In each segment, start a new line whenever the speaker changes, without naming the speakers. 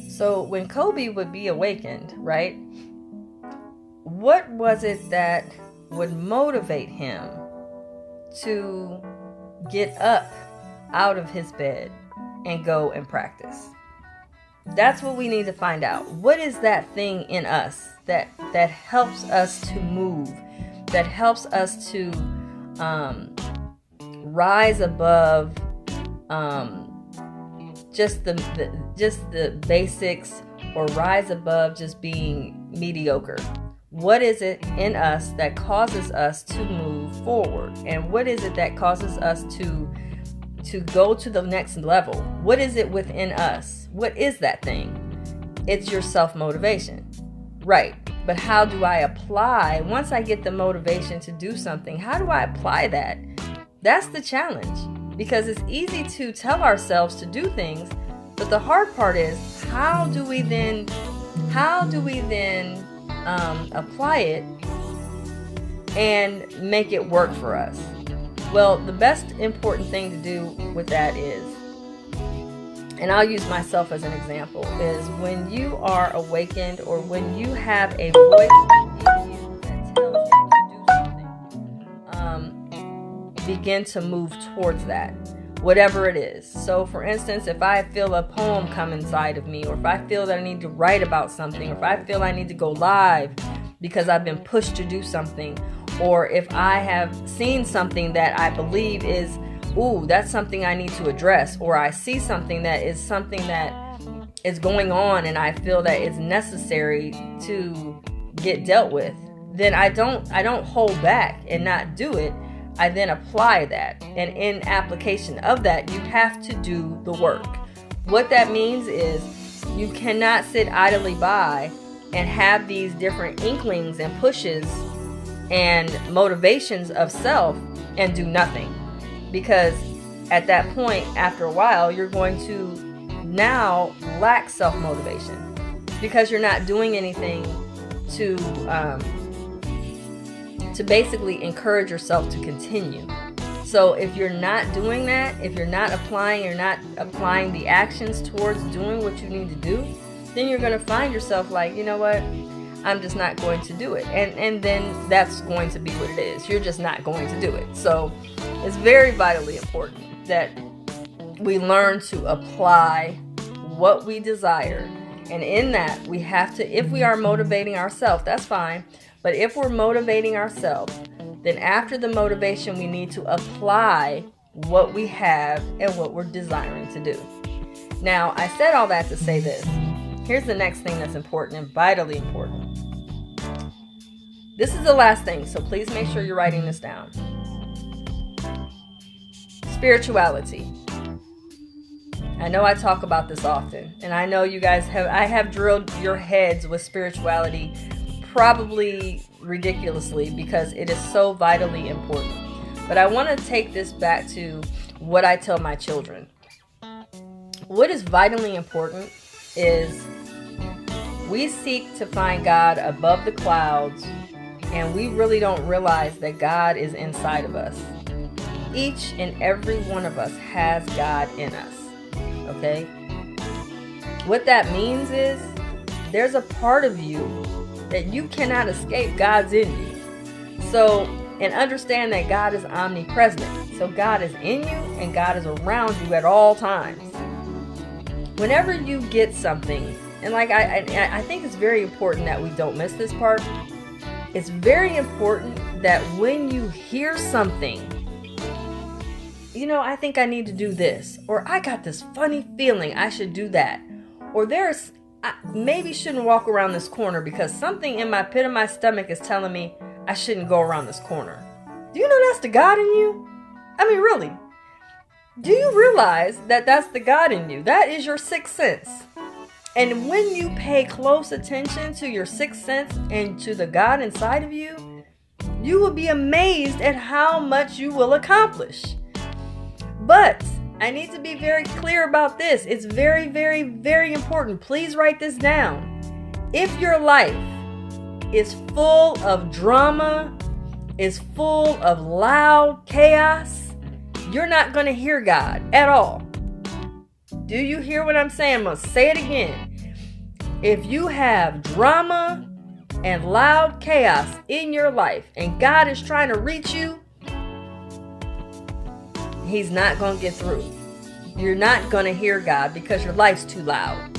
So when Kobe would be awakened, right? What was it that would motivate him to get up out of his bed and go and practice? That's what we need to find out. What is that thing in us that helps us to move, that helps us to rise above just the basics, or rise above just being mediocre? What is it in us that causes us to move forward? And what is it that causes us to go to the next level? What is it within us? What is that thing? It's your self-motivation. Right. But how do I apply, once I get the motivation to do something, how do I apply that? That's the challenge. Because it's easy to tell ourselves to do things, but the hard part is, how do we then apply it and make it work for us? Well, the best important thing to do with that is, and I'll use myself as an example, is when you are awakened, or when you have a voice in you that tells you to do something, begin to move towards that, whatever it is. So for instance, if I feel a poem come inside of me, or if I feel that I need to write about something, or if I feel I need to go live because I've been pushed to do something, or if I have seen something that I believe is, ooh, that's something I need to address, or I see something that is going on and I feel that it's necessary to get dealt with, then I don't hold back and not do it. I then apply that. And in application of that, you have to do the work. What that means is, you cannot sit idly by and have these different inklings and pushes and motivations of self and do nothing. Because at that point, after a while, you're going to now lack self-motivation, because you're not doing anything to basically encourage yourself to continue. So if you're not doing that, if you're not applying the actions towards doing what you need to do, then you're going to find yourself like, you know what, I'm just not going to do it. And then that's going to be what it is. You're just not going to do it. So it's very vitally important that we learn to apply what we desire. And in that, we have to, if we are motivating ourselves, that's fine. But if we're motivating ourselves, then after the motivation, we need to apply what we have and what we're desiring to do. Now, I said all that to say this. Here's the next thing that's important and vitally important. This is the last thing, so please make sure you're writing this down. Spirituality. I know I talk about this often, and I know you guys I have drilled your heads with spirituality, probably ridiculously, because it is so vitally important. But I want to take this back to what I tell my children. What is vitally important is, we seek to find God above the clouds, and we really don't realize that God is inside of us. Each and every one of us has God in us. Okay? What that means is, there's a part of you that you cannot escape. God's in you. So, and understand that God is omnipresent. So God is in you and God is around you at all times. Whenever you get something, and like I think it's very important that we don't miss this part. It's very important that when you hear something, you know, I think I need to do this, or I got this funny feeling I should do that, or I maybe shouldn't walk around this corner because something in my pit of my stomach is telling me I shouldn't go around this corner. Do you know that's the God in you? I mean, really. Do you realize that that's the God in you? That is your sixth sense. And when you pay close attention to your sixth sense and to the God inside of you, you will be amazed at how much you will accomplish. But I need to be very clear about this. It's very, very, very important. Please write this down. If your life is full of drama, is full of loud chaos, you're not going to hear God at all. Do you hear what I'm saying? I'm going to say it again. If you have drama and loud chaos in your life and God is trying to reach you, He's not going to get through. You're not going to hear God because your life's too loud.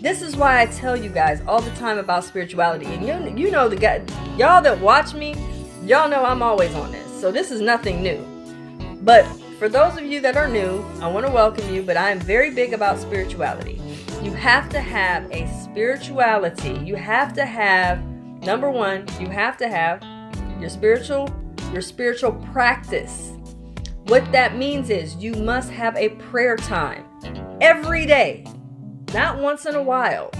This is why I tell you guys all the time about spirituality. And you know, y'all that watch me, y'all know I'm always on this. So this is nothing new. But for those of you that are new, I want to welcome you, but I am very big about spirituality. You have to have a spirituality. You have to have, number one, you have to have your spiritual practice. What that means is you must have a prayer time every day, not once in a while,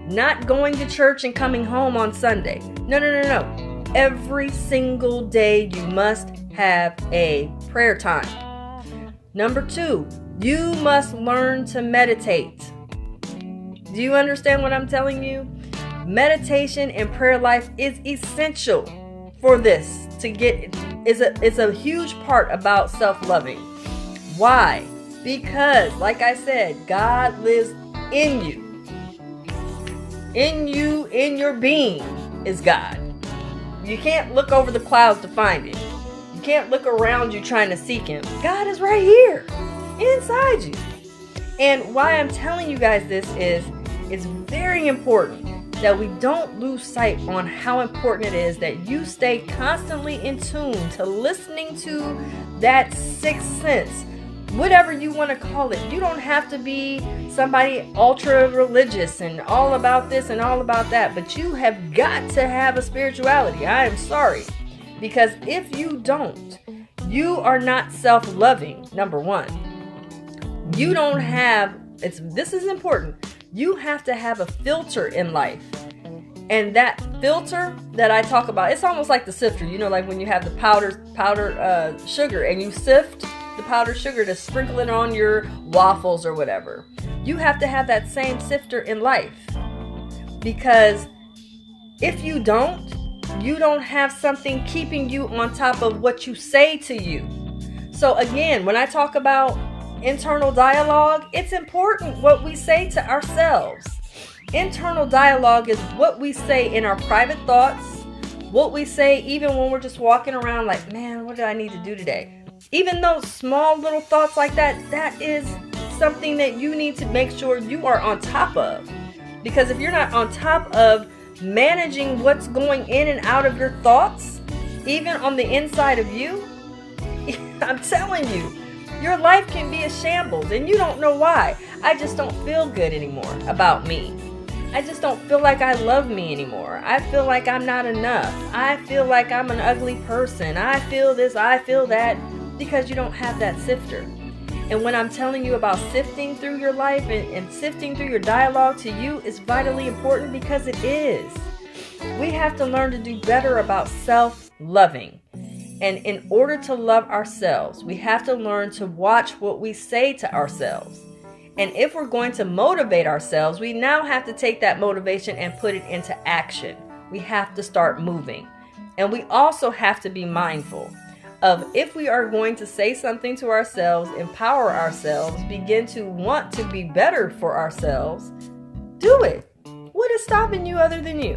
not going to church and coming home on Sunday. No. Every single day you must have a prayer time. Number two, you must learn to meditate. Do you understand what I'm telling you? Meditation and prayer life is essential for this to get. It's a huge part about self-loving. Why? Because, like I said, God lives in you. In you, in your being is God. You can't look over the clouds to find Him. You can't look around you trying to seek Him. God is right here, inside you. And why I'm telling you guys this is, it's very important that we don't lose sight on how important it is that you stay constantly in tune to listening to that sixth sense, whatever you want to call it. You don't have to be somebody ultra religious and all about this and all about that, but you have got to have a spirituality. I am sorry, because if you don't, you are not self-loving. Number one, you don't have, this is important. You have to have a filter in life. And that filter that I talk about, it's almost like the sifter. You know, like when you have the powdered sugar and you sift the powdered sugar to sprinkle it on your waffles or whatever. You have to have that same sifter in life. Because if you don't have something keeping you on top of what you say to you. So again, when I talk about internal dialogue, it's important what we say to ourselves. Internal dialogue is what we say in our private thoughts, what we say even when we're just walking around like, man, what do I need to do today? Even those small little thoughts like that, that is something that you need to make sure you are on top of. Because if you're not on top of managing what's going in and out of your thoughts, even on the inside of you, I'm telling you, your life can be a shambles and you don't know why. I just don't feel good anymore about me. I just don't feel like I love me anymore. I feel like I'm not enough. I feel like I'm an ugly person. I feel this, I feel that, because you don't have that sifter. And when I'm telling you about sifting through your life and sifting through your dialogue to you is vitally important, because it is. We have to learn to do better about self-loving. And in order to love ourselves, we have to learn to watch what we say to ourselves. And if we're going to motivate ourselves, we now have to take that motivation and put it into action. We have to start moving. And we also have to be mindful of, if we are going to say something to ourselves, empower ourselves, begin to want to be better for ourselves, do it. What is stopping you other than you?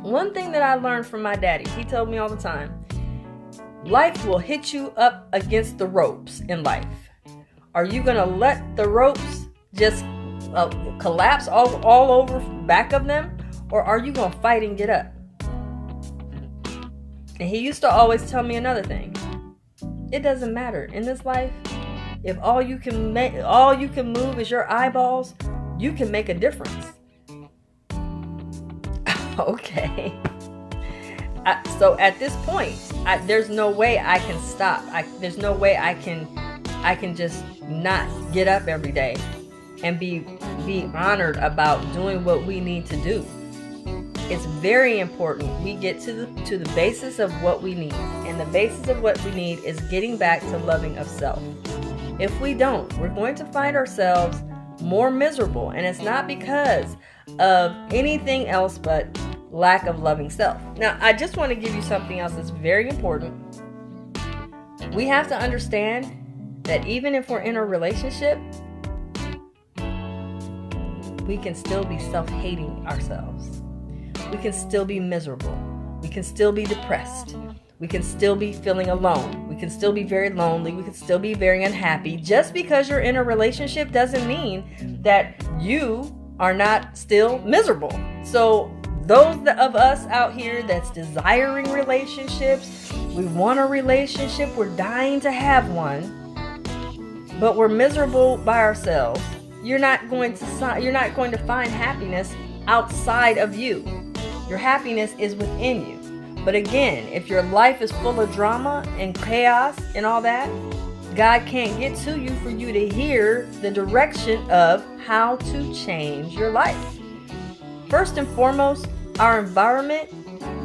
One thing that I learned from my daddy, he told me all the time, life will hit you up against the ropes in life. Are you going to let the ropes just collapse all over back of them? Or are you going to fight and get up? And he used to always tell me another thing. It doesn't matter. In this life, if all you can move is your eyeballs, you can make a difference. Okay. So at this point, there's no way I can stop. There's no way I can just not get up every day and be honored about doing what we need to do. It's very important we get to the basis of what we need. And the basis of what we need is getting back to loving of self. If we don't, we're going to find ourselves more miserable. And it's not because of anything else but lack of loving self. Now, I just want to give you something else that's very important. We have to understand that even if we're in a relationship, we can still be self-hating ourselves. We can still be miserable. We can still be depressed. We can still be feeling alone. We can still be very lonely. We can still be very unhappy. Just because you're in a relationship doesn't mean that you are not still miserable. So those of us out here that's desiring relationships, we want a relationship, we're dying to have one, but we're miserable by ourselves. You're not going to find happiness outside of you. Your happiness is within you. But again, if your life is full of drama and chaos and all that, God can't get to you for you to hear the direction of how to change your life. First and foremost, our environment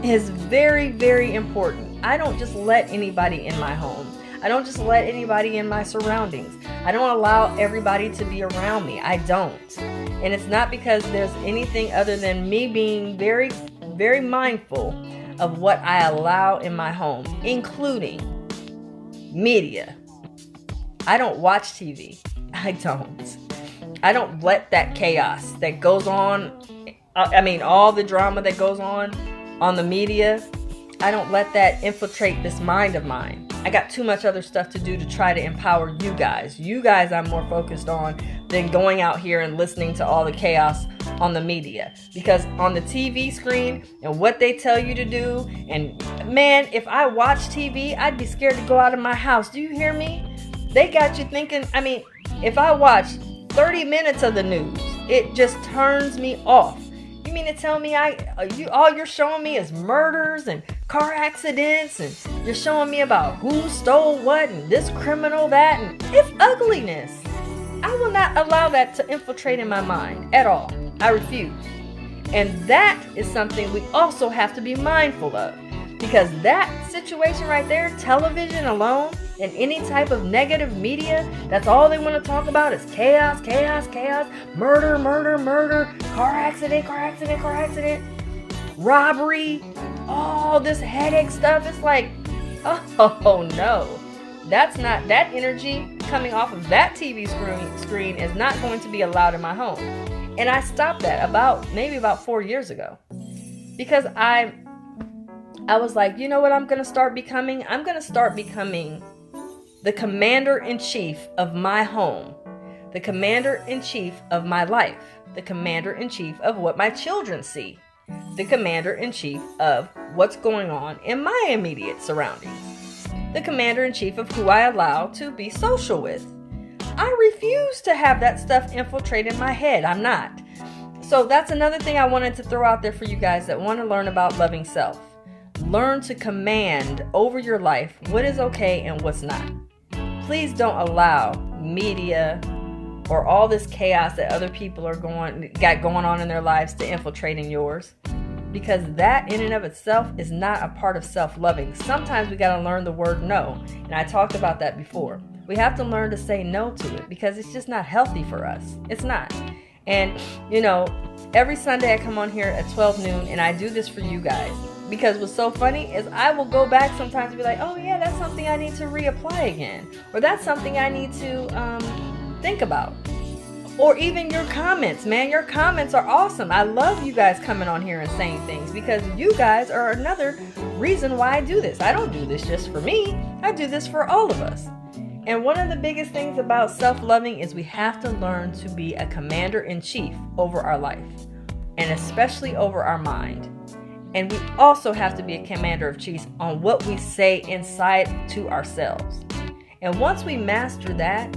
is very, very important. I don't just let anybody in my home. I don't just let anybody in my surroundings. I don't allow everybody to be around me. I don't. And it's not because there's anything other than me being very, very mindful of what I allow in my home, including media. I don't watch TV. I don't let that chaos that goes on, all the drama that goes on the media, I don't let that infiltrate this mind of mine. I got too much other stuff to do to try to empower you guys. You guys I'm more focused on than going out here and listening to all the chaos on the media. Because on the TV screen and what they tell you to do, and man, if I watch TV, I'd be scared to go out of my house. Do you hear me? They got you thinking, if I watch 30 minutes of the news, it just turns me off. You mean to tell me all you're showing me is murders and car accidents, and you're showing me about who stole what and this criminal that, and it's ugliness. I will not allow that to infiltrate in my mind at all. I refuse. And that is something we also have to be mindful of, because that situation right there, television alone, and any type of negative media, that's all they want to talk about is chaos, chaos, chaos, murder, murder, murder, car accident, robbery, all this headache stuff. It's like, oh no, that energy coming off of that TV screen is not going to be allowed in my home. And I stopped that maybe about 4 years ago, because I was like, you know what I'm going to start becoming? I'm going to start becoming the commander-in-chief of my home, the commander-in-chief of my life, the commander-in-chief of what my children see, the commander-in-chief of what's going on in my immediate surroundings, the commander-in-chief of who I allow to be social with. I refuse to have that stuff infiltrate in my head. I'm not. So that's another thing I wanted to throw out there for you guys that want to learn about loving self. Learn to command over your life what is okay and what's not. Please don't allow media or all this chaos that other people got going on in their lives to infiltrate in yours, because that in and of itself is not a part of self-loving. Sometimes we got to learn the word no, and I talked about that before. We have to learn to say no to it, because it's just not healthy for us. It's not. And every Sunday I come on here at 12 noon and I do this for you guys, because what's so funny is I will go back sometimes and be like, oh yeah, that's something I need to reapply again, or that's something I need to think about. Or even your comments, man. Your comments are awesome. I love you guys coming on here and saying things, because you guys are another reason why I do this. I don't do this just for me. I do this for all of us. And one of the biggest things about self-loving is we have to learn to be a commander-in-chief over our life, and especially over our mind. And we also have to be a commander of chiefs on what we say inside to ourselves. And once we master that,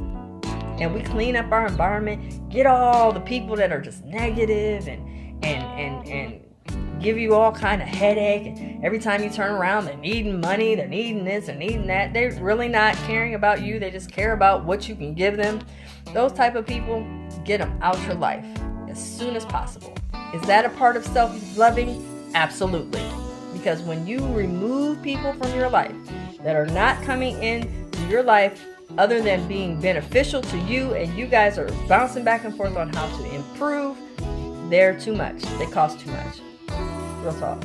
and we clean up our environment, get all the people that are just negative and give you all kind of headache, and every time you turn around they're needing money, they're needing this, they're needing that, they're really not caring about you, they just care about what you can give them. Those type of people, get them out your life as soon as possible. Is that a part of self-loving? Absolutely. Because when you remove people from your life that are not coming into your life other than being beneficial to you, and you guys are bouncing back and forth on how to improve, they're too much. They cost too much. Real talk.